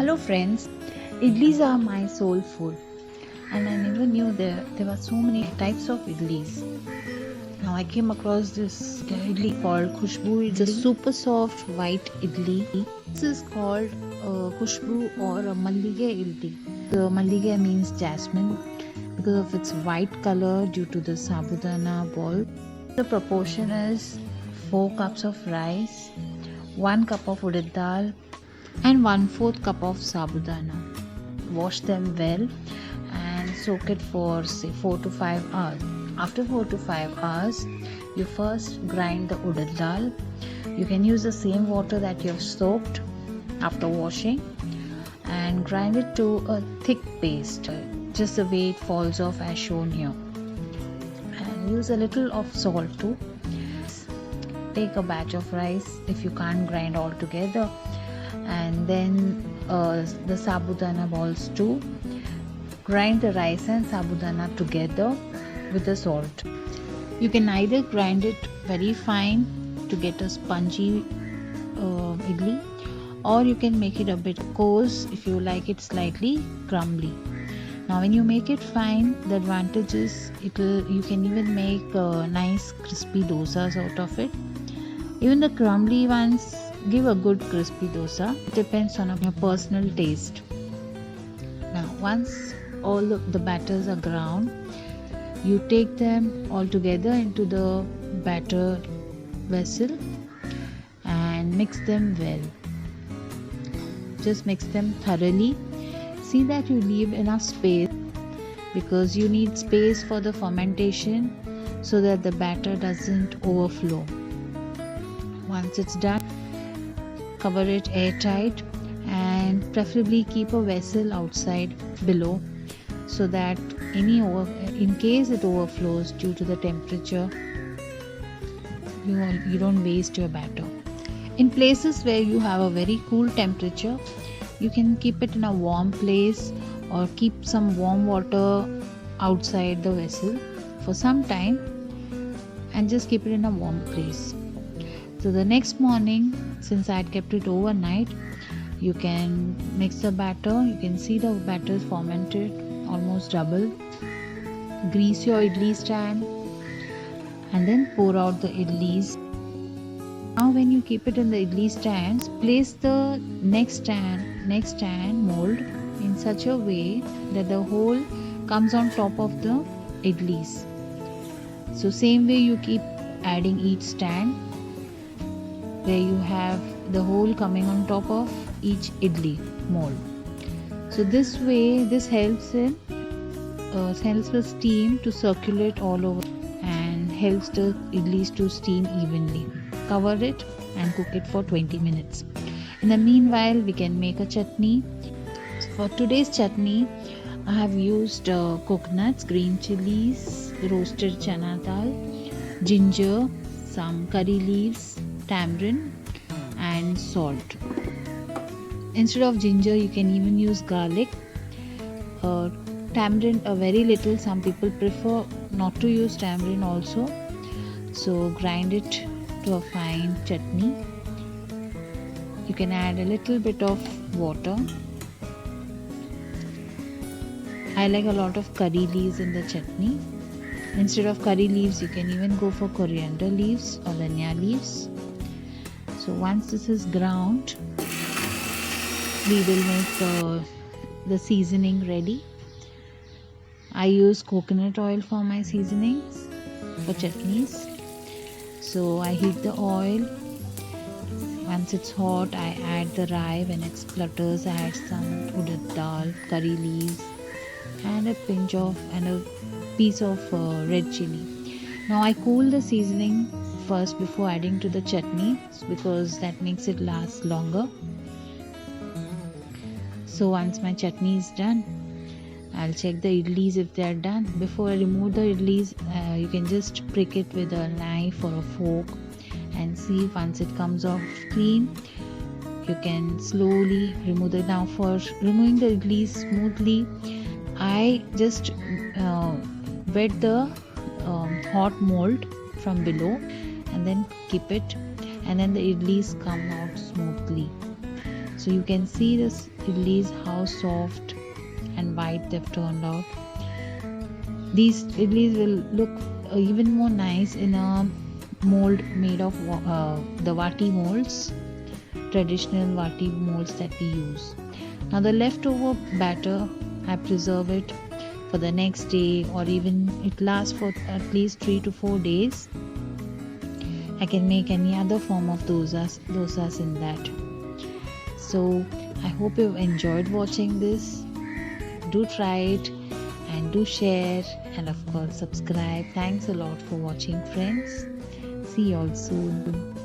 Hello friends, idlis are my soul food and I never knew there were so many types of idlis. Now I came across this idli called Khushbu idli. It's a super soft white idli. This is called Khushbu or a Mallige idli. The Mallige means jasmine because of its white color due to the sabudana ball. The proportion is 4 cups of rice, 1 cup of urad dal and 1/4 cup of sabudana. Wash them well and soak it for say 4 to 5 hours. After 4 to 5 hours, you first grind the urad dal. You can use the same water that you have soaked after washing and grind it to a thick paste, just the way it falls off as shown here. And use a little of salt too. Take a batch of rice if you can't grind all together, and then the sabudana balls too. Grind the rice and sabudana together with the salt. You can either grind it very fine to get a spongy idli, or you can make it a bit coarse if you like it slightly crumbly. Now when you make it fine, the advantage is you can even make nice crispy dosas out of it. Even the crumbly ones give a good crispy dosa. It depends on your personal taste. Now once all the batters are ground, you take them all together into the batter vessel and mix them well. Just mix them thoroughly. See that you leave enough space, because you need space for the fermentation so that the batter doesn't overflow. Once it's done, cover it airtight and preferably keep a vessel outside below, so that in case it overflows due to the temperature, you don't waste your batter. In places where you have a very cool temperature, you can keep it in a warm place or keep some warm water outside the vessel for some time and just keep it in a warm place. So the next morning, since I had kept it overnight, you can mix the batter. You can see the batter is fermented almost double. Grease your idli stand and then pour out the idlis. Now when you keep it in the idli stands, place the next stand mold in such a way that the hole comes on top of the idlis. So same way you keep adding each stand, where you have the hole coming on top of each idli mold. So this way, this helps the steam to circulate all over and helps the idlis to steam evenly. Cover it and cook it for 20 minutes. In the meanwhile, we can make a chutney. For today's chutney, I have used coconuts, green chilies, roasted chana dal, ginger, some curry leaves, tamarind and salt. Instead of ginger, you can even use garlic. Tamarind a very little. Some people prefer not to use tamarind also. So grind it to a fine chutney. You can add a little bit of water. I like a lot of curry leaves in the chutney. Instead of curry leaves, you can even go for coriander leaves or dhania leaves. So once this is ground, we will make the seasoning ready. I use coconut oil for my seasonings for chutneys. So I heat the oil. Once it's hot, I add the rye. When it splutters, I add some urad dal, curry leaves and a piece of red chili. Now I cool the seasoning first before adding to the chutney, because that makes it last longer. So once my chutney is done, I'll check the idlis if they are done. Before I remove the idlis, you can just prick it with a knife or a fork and see once it comes off clean. You can slowly remove it. Now for removing the idlis smoothly, I just wet the hot mold from below and then keep it, and then the idlis come out smoothly. So you can see this idlis how soft and white they've turned out. These idlis will look even more nice in a mold made of the vati molds, traditional vati molds that we use. Now the leftover batter, I preserve it for the next day, or even it lasts for at least 3 to 4 days. I can make any other form of dosas in that. So I hope you've enjoyed watching this. Do try it and do share, and of course subscribe. Thanks a lot for watching, friends. See you all soon.